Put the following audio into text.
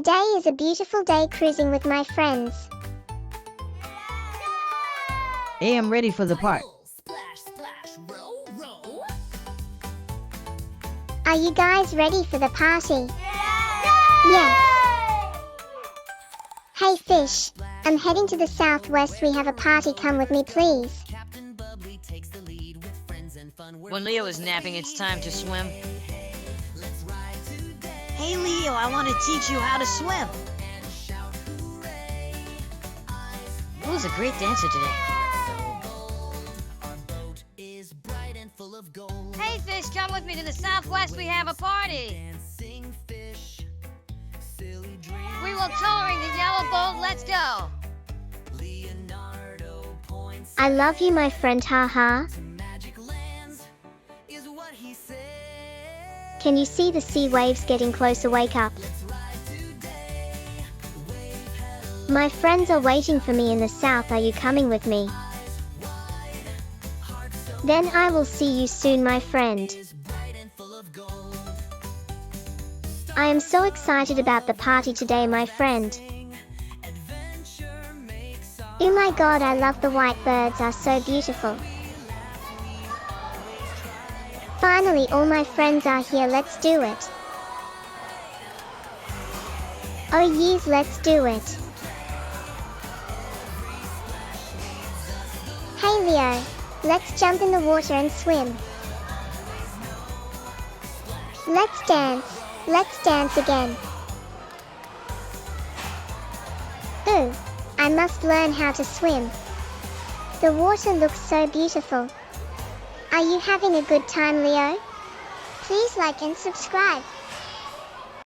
Today is a beautiful day cruising with my friends. Hey, I'm ready for the part. Are you guys ready for the party? Yes. Hey fish, I'm heading to the southwest. We have a party. Come with me, please. Captain Bubbly takes the lead with friends and fun. When Leo is napping, it's time to swim. Let's ride today. Hey, Leo, I want to teach you how to swim. And shout hooray. Who's a great dancer today? Our boat is bright and full of gold. Hey, fish, come with me to the southwest. We have a party. Dancing fish, silly dreams. We will touring the yellow boat. Let's go. Leonardo points I love you, my friend, haha. to magic lands, is what he said. Can you see the sea waves getting closer? Wake up. Let's ride today. Wave hello My friends are waiting for me in the south. Are you coming with me? wide. Heart so Then I will see you soon, my friend. is bright and full of gold. I am so excited about the party today, my friend. Adventure makes our Oh my god, I love the white birds, are so beautiful. Finally, all my friends are here. Let's do it. Oh yes, let's do it. Hey Leo, let's jump in the water and swim. Let's dance. Let's dance again. Ooh, I must learn how to swim. The water looks so beautiful. Are you having a good time, Leo? Please like and subscribe.